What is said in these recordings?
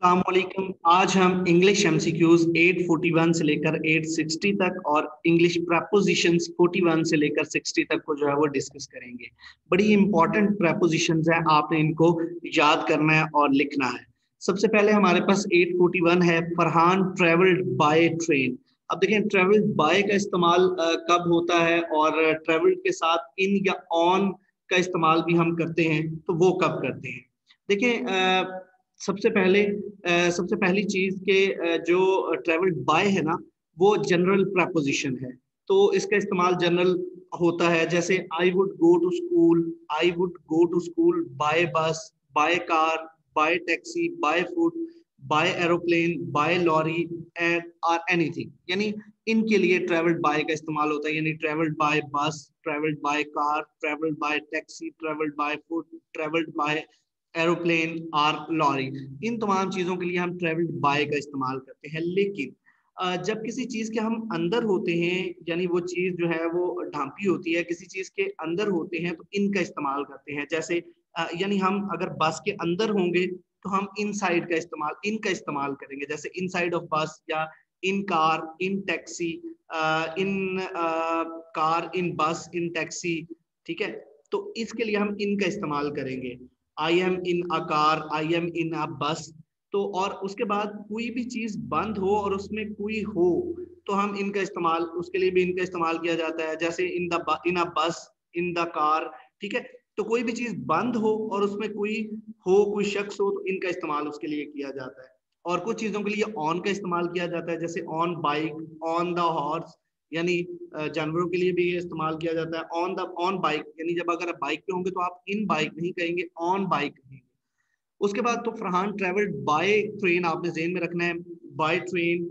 अस्सलामुअलैकुम। आज हम इंग्लिश एमसीक्यूज 841 से लेकर 860 तक और इंग्लिश प्रपोजिशंस 41 से लेकर 60 तक को जो है वो डिस्कस करेंगे। बड़ी इंपॉर्टेंट प्रपोजिशंस हैं, आपने इनको याद करना है और लिखना है। सबसे पहले हमारे पास 841 है, फरहान ट्रेवल्ड बाय ट्रेन। अब देखें ट्रेवल्ड बाय का इस्तेमाल कब होता है और ट्रेवल्ड के साथ इन या ऑन का इस्तेमाल भी हम करते हैं, तो वो कब करते हैं। देखें सबसे पहली चीज के जो ट्रेवल्ड बाय है ना, वो जनरल प्रपोजिशन है। तो इसका इस्तेमाल जनरल होता है, जैसे I would go to school, I would go to school by bus, by car, by taxi, by food, by aeroplane, by lorry and or anything. यानी इनके लिए ट्रेवल्ड बाय का इस्तेमाल होता है, यानी ट्रेवल्ड बाय बस, travelled by car, travelled by taxi, travelled by food, travelled by aeroplane और लॉरी। इन तमाम चीजों के लिए हम ट्रेवल्ड बाय का इस्तेमाल करते हैं। लेकिन जब किसी चीज के हम अंदर होते हैं, यानी वो चीज जो है वो ढांपी होती है, किसी चीज के अंदर होते हैं, तो इनका इस्तेमाल करते हैं। जैसे यानी हम अगर बस के अंदर होंगे तो हम इनसाइड का इस्तेमाल, इनका इस्तेमाल करेंगे, जैसे इनसाइड ऑफ बस या in car, in taxi, in car, in bus, in taxi. ठीक है, तो इसके लिए हम इनका इस्तेमाल करेंगे। I am in a car, I am in a bus. तो और उसके बाद कोई भी चीज बंद हो और उसमें कोई हो, तो हम इनका इस्तेमाल, उसके लिए भी इनका इस्तेमाल किया जाता है, जैसे इन अ बस, इन द कार। ठीक है, तो कोई भी चीज बंद हो और उसमें कोई हो, कोई शख्स हो, तो इनका इस्तेमाल उसके लिए किया जाता है। और कुछ चीजों के लिए ऑन का इस्तेमाल किया जाता है, जैसे on bike, on the horse, यानी जानवरों के लिए भी ये इस्तेमाल किया जाता है। ऑन बाइक, यानी जब अगर आप बाइक पे होंगे तो आप इन बाइक नहीं कहेंगे, ऑन बाइक कहेंगे। उसके बाद तो फरहान ट्रेवल्ड बाय ट्रेन आपने जेहन में रखना है। By train,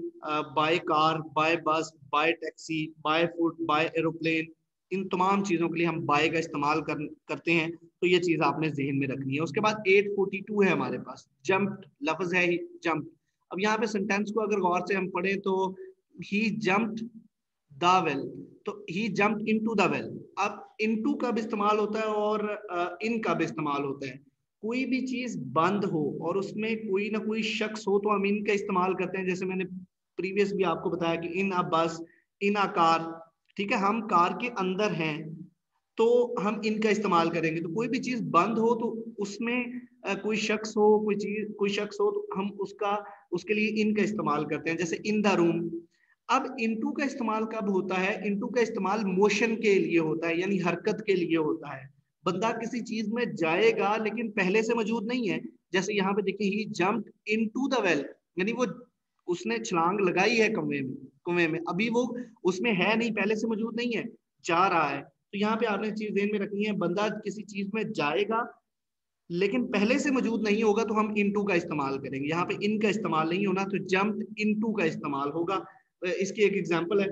by car, by bus, by taxi, by food, by aeroplane. इन तमाम चीजों के लिए हम बाय का इस्तेमाल करते हैं, तो ये चीज आपने जेहन में रखनी है। उसके बाद 842 है हमारे पास, जंप्ड लफ्ज है ही, जंप। अब यहाँ पे सेंटेंस को अगर गौर से हम पढ़ें तो ही जंप्ड द वेल, तो ही जंप्ड इनटू द वेल। अब इनटू कब इस्तेमाल होता है और इन कब इस्तेमाल होता है। कोई भी चीज बंद हो और उसमें कोई ना कोई शख्स हो, तो हम इन का इस्तेमाल करते हैं। जैसे मैंने प्रीवियस भी आपको बताया कि इन अ बस, इन अ कार। ठीक है, हम कार के अंदर हैं तो हम इनका इस्तेमाल करेंगे। तो कोई भी चीज बंद हो तो उसमें कोई शख्स हो, कोई शख्स हो, तो हम उसका, उसके लिए इनका इस्तेमाल करते हैं, जैसे इन द रूम। अब इनटू का इस्तेमाल कब होता है, इनटू का इस्तेमाल मोशन के लिए होता है, यानी हरकत के लिए होता है। बंदा किसी चीज में जाएगा लेकिन पहले से मौजूद नहीं है। जैसे यहाँ पे देखिए, ही जंप्ड इनटू द वेल, यानी वो, उसने छलांग लगाई है कुएं में अभी वो उसमें है नहीं, पहले से मौजूद नहीं है, जा रहा है। तो यहाँ पे आपने चीज ध्यान में रखनी है, बंदा किसी चीज में जाएगा लेकिन पहले से मौजूद नहीं होगा, तो हम इनटू का इस्तेमाल करेंगे। यहाँ पे इन का इस्तेमाल नहीं होना, तो जंप्ड इनटू का इस्तेमाल होगा। इसकी एक एग्जांपल है।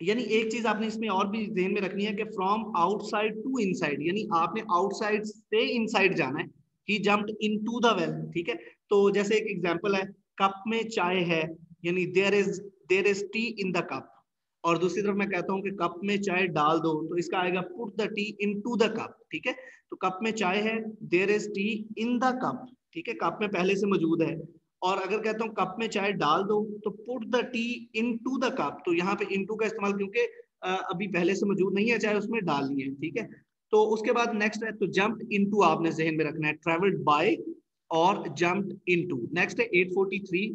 यानी एक चीज आपने इसमें और भी ध्यान में रखनी है कि फ्रॉम आउटसाइड टू इनसाइड, यानी आपने आउटसाइड से इनसाइड जाना है। ही जंप्ड इनटू द वेल। ठीक है, तो जैसे एक एग्जांपल है, कप में चाय है, यानी there is tea in the cup. और दूसरी तरफ मैं कहता हूं कि कप में चाय डाल दो, तो इसका आएगा put the tea into the cup. ठीक है, तो कप में चाय है, there is tea in the cup. ठीक है, कप में पहले से मौजूद है। और अगर कहता हूँ कप में चाय डाल दो, तो put the tea into the cup, तो यहाँ पे इनटू का इस्तेमाल, क्योंकि अभी पहले से मौजूद नहीं है, चाहे उसमें डालनी है। ठीक है, तो उसके बाद नेक्स्ट है, तो जंप्ड इनटू आपने जहन में रखना है, ट्रेवल्ड बाय और जंप्ड इनटू। नेक्स्ट है 843,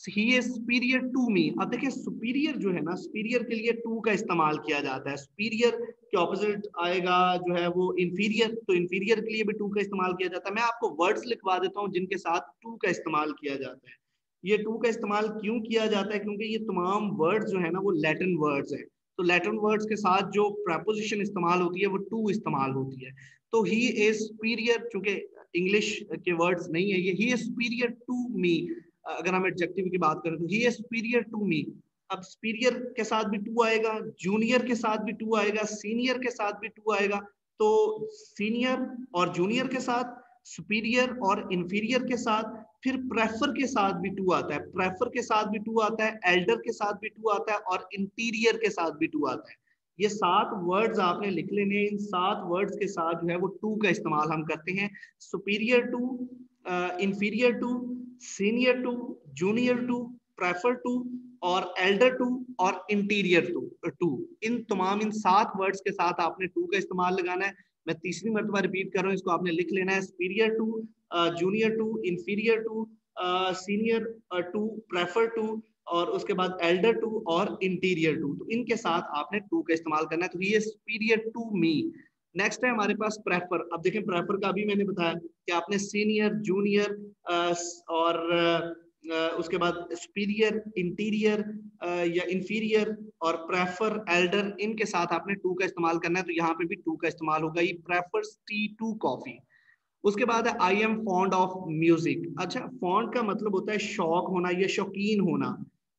he is superior to me. अब देखिए सुपीरियर जो है ना, सुपीरियर के लिए टू का इस्तेमाल किया जाता है। सुपीरियर के ऑपोजिट आएगा जो है वो इंफीरियर, तो इंफीरियर के लिए भी टू का इस्तेमाल किया जाता है। मैं आपको वर्ड्स लिखवा देता हूँ जिनके साथ टू का इस्तेमाल किया जाता है। ये टू का इस्तेमाल क्यों किया जाता है, क्योंकि ये तमाम वर्ड्स जो है ना वो लैटिन वर्ड्स हैं। तो लैटिन वर्ड्स के साथ जो प्रपोजिशन इस्तेमाल होती है वो टू इस्तेमाल होती है। तो ही इज सुपीरियर, चूंकि इंग्लिश के वर्ड्स नहीं है ये, he is superior to me. अगर हम एडजेक्टिव की बात करें तो he is superior to me. अब सुपीरियर के साथ भी टू आएगा, जूनियर के साथ भी टू आएगा, सीनियर के साथ भी टू आएगा। तो सीनियर और जूनियर के साथ, सुपीरियर और इंफीरियर के साथ, फिर प्रेफर के साथ भी टू आता है, प्रेफर के साथ भी टू आता है, एल्डर के साथ भी टू आता है, और इंटीरियर के साथ भी टू आता है। ये 7 वर्ड्स आपने लिख लेने। इन 7 वर्ड्स के साथ जो है वो टू का इस्तेमाल हम करते हैं। Superior to, inferior to, senior to, junior to, prefer to और एल्डर टू और इंटीरियर टू। इन तमाम इन 7 वर्ड्स के साथ आपने टू का इस्तेमाल लगाना है। मैं तीसरी मरतबा रिपीट कर रहा हूँ, इसको आपने लिख लेना है। Superior to, junior to, inferior to, senior to, prefer to और उसके बाद एल्डर टू और इंटीरियर टू। तो इनके साथ आपने टू का इस्तेमाल करना है। तो ये सुपीरियर टू मी। नेक्स्ट है हमारे पास प्रेफर। अब देखें प्रेफर का भी मैंने बताया कि आपने सीनियर, जूनियर और उसके बाद सुपीरियर, इंटीरियर या इंफीरियर और प्रेफर, एल्डर, इनके साथ आपने टू का इस्तेमाल करना है। तो यहाँ पे भी टू का इस्तेमाल होगा। ये प्रेफर्स टी टू कॉफी। उसके बाद है I am fond of music. अच्छा, फॉन्ड का मतलब होता है शौक होना या शौकीन होना,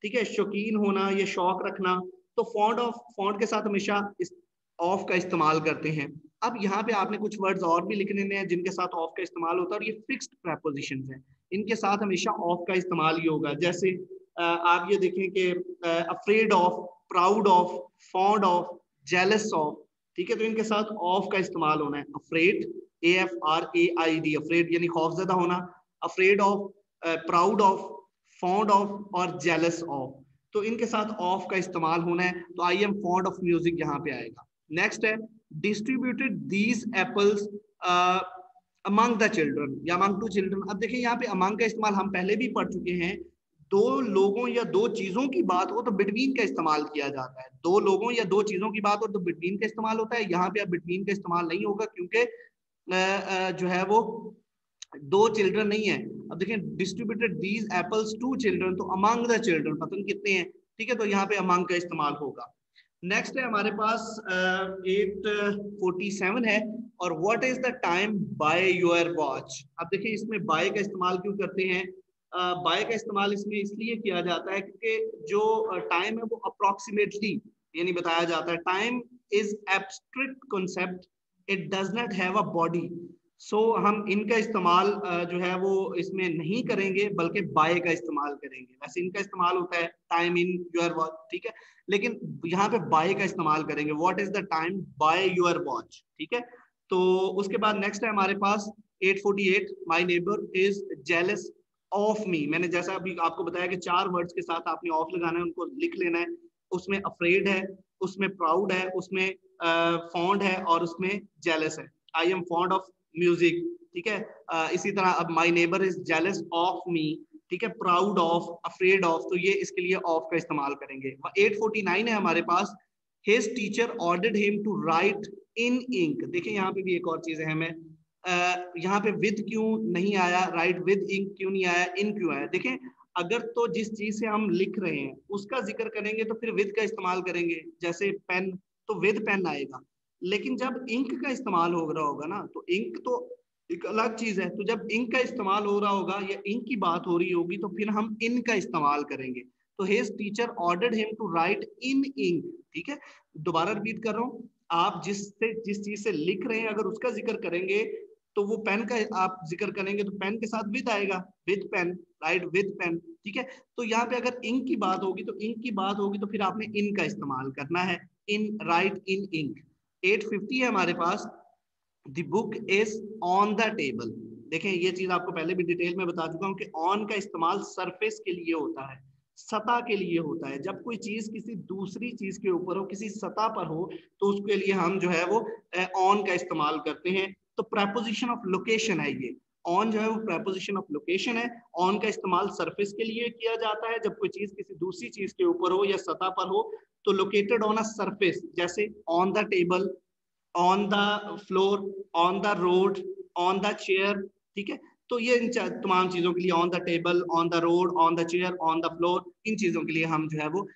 ठीक है, शौकीन होना या शौक रखना। तो फॉन्ड के साथ हमेशा ऑफ का इस्तेमाल करते हैं। अब यहाँ पे आपने कुछ वर्ड्स और भी लिखने हैं जिनके साथ ऑफ का इस्तेमाल होता है और ये फिक्स्ड प्रेपोजिशंस हैं, इनके साथ हमेशा ऑफ का इस्तेमाल ही होगा। जैसे आप ये देखें कि afraid of, proud of, fond of, jealous of, ठीक है, तो इनके साथ ऑफ का इस्तेमाल होना है। अफ्रेड, AFRAID, अफ्रेड यानी खौफजदा होना, afraid of, proud of, fond of और जेलस ऑफ, तो इनके साथ ऑफ का इस्तेमाल होना है। तो I am fond of music यहाँ पे आएगा। नेक्स्ट है distributed these apples among the children या अमंग टू चिल्ड्रन। अब देखिए यहाँ पे अमंग का इस्तेमाल हम पहले भी पढ़ चुके हैं। दो लोगों या दो चीजों की बात हो तो बिटवीन का इस्तेमाल किया जाता है। दो लोगों या दो चीजों की बात हो तो बिटवीन का इस्तेमाल होता है। यहाँ पे अब बिटवीन का इस्तेमाल नहीं होगा क्योंकि जो है वो दो चिल्ड्रन नहीं है। अब देखें distributed these apples to children, तो अमंग द चिल्ड्रन पता कितने हैं, ठीक है, तो यहाँ पे अमंग का इस्तेमाल होगा। नेक्स्ट है हमारे पास 847 है और what is the time by your watch. अब देखिए इसमें बाय का इस्तेमाल क्यों करते हैं। बाय का इस्तेमाल इसमें इसलिए किया जाता है क्योंकि जो टाइम है वो अप्रोक्सीमेटली यानी बताया जाता है। Time is abstract concept, it does not have a body. So हम इनका इस्तेमाल जो है वो इसमें नहीं करेंगे बल्कि बाय का इस्तेमाल करेंगे। वैसे इनका इस्तेमाल होता है टाइम इन योर वॉच, ठीक है, लेकिन यहाँ पे बाय का इस्तेमाल करेंगे। What is the time by your watch, ठीक है। तो उसके बाद नेक्स्ट है हमारे पास 848, my neighbour is jealous of me. मैंने जैसा अभी आपको बताया कि 4 वर्ड्स के साथ आपने ऑफ लगाना है, उनको लिख लेना है। उसमें अफ्रेड है, उसमें प्राउड है, उसमें फॉन्ड है और उसमें जेलस है। I am fond of music, ठीक है। इसी तरह अब my neighbour is jealous of me, ठीक है, प्राउड ऑफ, अफ्रेड ऑफ, तो ये इसके लिए ऑफ का इस्तेमाल करेंगे। 849 है हमारे पास, his teacher ordered him to write in ink. देखिए यहाँ पे भी एक और चीज है, हमें यहाँ पे विद क्यों नहीं आया, राइट विद इंक क्यों नहीं आया, इन क्यों आया। देखें अगर तो जिस चीज से हम लिख रहे हैं उसका जिक्र करेंगे तो फिर विद का इस्तेमाल करेंगे। जैसे पेन, तो विद पेन आएगा। लेकिन जब इंक का इस्तेमाल हो रहा होगा ना, तो इंक तो एक अलग चीज है। तो जब इंक का इस्तेमाल हो रहा होगा या इंक की बात हो रही होगी तो फिर हम इन का इस्तेमाल करेंगे। तो his teacher ordered him to write in ink, ठीक है। दोबारा रिपीट कर रहा हूँ, आप जिस चीज से लिख रहे हैं अगर उसका जिक्र करेंगे तो वो पेन का आप जिक्र करेंगे तो पेन के साथ विद आएगा, with pen, right with pen, ठीक है। तो यहाँ पे अगर इंक की बात होगी तो इंक की बात होगी तो फिर आपने इन का इस्तेमाल करना है, इन, राइट इन इंक। 850 है हमारे पास, the book is on the table. देखें ये चीज आपको पहले भी डिटेल में बता चुका हूं कि ऑन का इस्तेमाल सरफेस के लिए होता है, सतह के लिए होता है। जब कोई चीज किसी दूसरी चीज के ऊपर हो, किसी सतह पर हो, तो उसके लिए हम जो है वो ऑन का इस्तेमाल करते हैं। तो प्रेपोजिशन ऑफ लोकेशन है ये, ऑन जो है वो प्रेपोजिशन ऑफ लोकेशन है। ऑन का इस्तेमाल सरफेस के लिए किया जाता है जब कोई चीज किसी दूसरी चीज के ऊपर हो या सतह पर हो। तो लोकेटेड ऑन अ सरफेस, जैसे on the table, on the floor, on the road, on the chair, ठीक है। तो ये इन तमाम चीजों के लिए on the table, on the road, on the chair, on the floor, इन चीजों के लिए हम जो है वो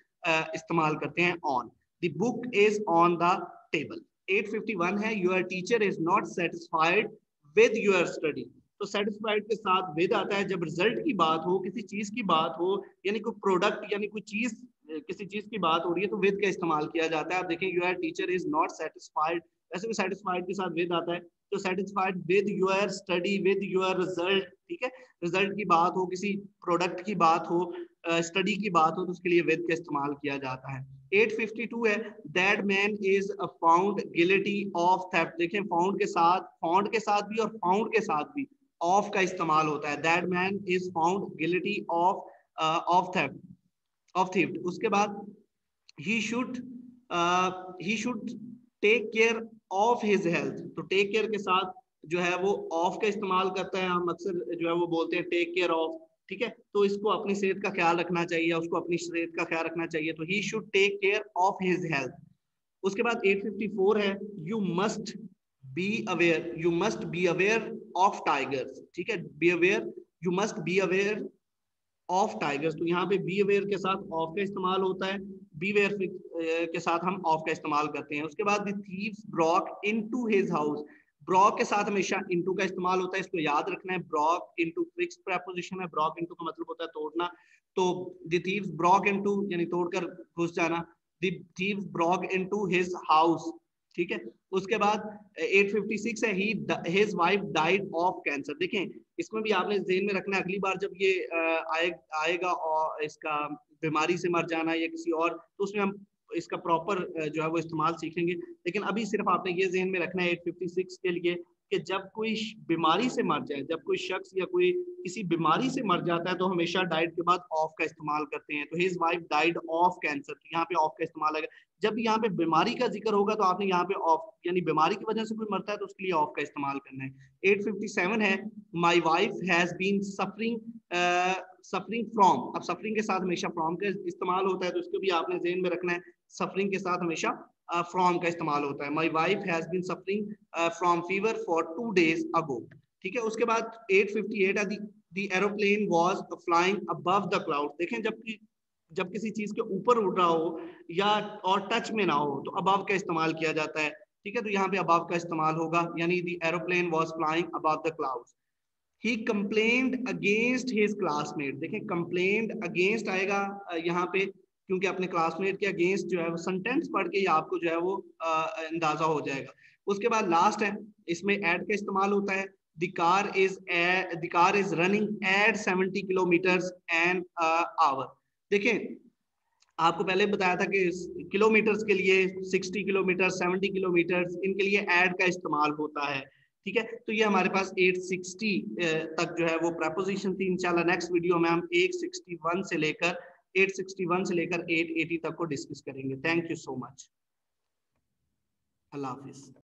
इस्तेमाल करते हैं on. The book is on the table. 851 है, your teacher is not satisfied with your study. तो सेटिस्फाइड के साथ विद आता है जब रिजल्ट की बात हो, किसी चीज की बात हो, यानी कोई प्रोडक्ट यानी कोई चीज, किसी चीज की बात हो रही है तो विद का इस्तेमाल किया जाता है। आप देखें your teacher is not satisfied, वैसे भी सेटिस्फाइड के साथ विद आता है। तो satisfied with your study, with your result, ठीक है। रिजल्ट की बात हो, किसी प्रोडक्ट की बात हो, स्टडी की बात हो, तो उसके लिए विद का इस्तेमाल किया जाता है। 852 है, that man is found guilty of theft. देखें फाउंड के साथ भी और फाउंड के साथ भी ऑफ का इस्तेमाल होता है। That man is found guilty of theft. उसके बाद he should he should take care of his health। तो टेक केयर के साथ जो है वो ऑफ का इस्तेमाल करता है, हम अक्सर जो है वो बोलते हैं टेक केयर ऑफ, ठीक है। तो इसको अपनी सेहत का ख्याल रखना चाहिए, उसको अपनी सेहत का ख्याल रखना चाहिए, तो he should take care of his health। उसके बाद 854 है, you must be aware of tigers, ठीक है। Be aware, you must be aware of tigers. तो यहाँ पे बी अवेयर के साथ ऑफ का इस्तेमाल होता है, बी अवेयर के साथ हम ऑफ का इस्तेमाल करते हैं। उसके बाद the thieves Brock into his house. Brock के साथ हमेशा इनटू का इस्तेमाल होता है, इसको याद रखना है। ब्रॉक इनटू फिक्स्ड प्रेपोजिशन है, ब्रॉक इनटू का मतलब होता है तोड़ना। तो द थीव्स ब्रॉक इनटू यानी तोड़कर घुस जाना। The thieves Brock into his house, ठीक है। उसके बाद 856 है, his wife died of cancer. देखें इसमें भी आपने ज़हन में रखना है, अगली बार जब ये आएगा और इसका बीमारी से मर जाना या किसी और, तो उसमें हम इसका प्रॉपर जो है वो इस्तेमाल सीखेंगे। लेकिन अभी सिर्फ आपने ये ज़हन में रखना है 856 के लिए कि जब कोई बीमारी से मर जाए, जब कोई शख्स या कोई किसी बीमारी से मर जाता है तो हमेशा डाइड के बाद ऑफ का इस्तेमाल करते हैं। तो his wife died of cancer, तो यहाँ पे ऑफ का इस्तेमाल है। जब यहाँ पे बीमारी का जिक्र होगा तो आपने यहाँ पे ऑफ यानी बीमारी की वजह से कोई मरता है तो उसके लिए ऑफ का इस्तेमाल करना है। 857 है, my wife has been suffering from. अब सफरिंग के साथ हमेशा फ्रॉम का इस्तेमाल होता है, तो इसको भी आपने ज़हन में रखना है, सफरिंग के साथ हमेशा फ्रॉम का इस्तेमाल होता है। My wife has been suffering from fever for 2 days ago, ठीक है। उसके बाद 858 है, the aeroplane was flying above the cloud. देखें जब किसी चीज के ऊपर उड़ रहा हो या और टच में ना हो तो अबव का इस्तेमाल किया जाता है, ठीक है। तो यहाँ पे अबव का इस्तेमाल होगा, यानी the aeroplane was flying above the clouds. He complained against his classmate. देखें कंप्लेन्ड अगेंस्ट आएगा यहाँ पे, क्योंकि अपने क्लासमेट के अगेंस्ट जो है वो सेंटेंस पढ़ के आपको जो है वो अंदाजा हो जाएगा। उसके बाद लास्ट है, इसमें एड का इस्तेमाल होता है। The car is running at 70 kilometres an hour. देखें आपको पहले बताया था कि किलोमीटर्स के लिए 60 किलोमीटर 70 किलोमीटर इनके लिए एड का इस्तेमाल होता है, ठीक है। तो ये हमारे पास 860 तक जो है वो प्रेपोजिशन थी। इंशाल्लाह नेक्स्ट वीडियो में हम 861 से लेकर 880 तक को डिस्कस करेंगे। Thank you so much. Allah Hafiz.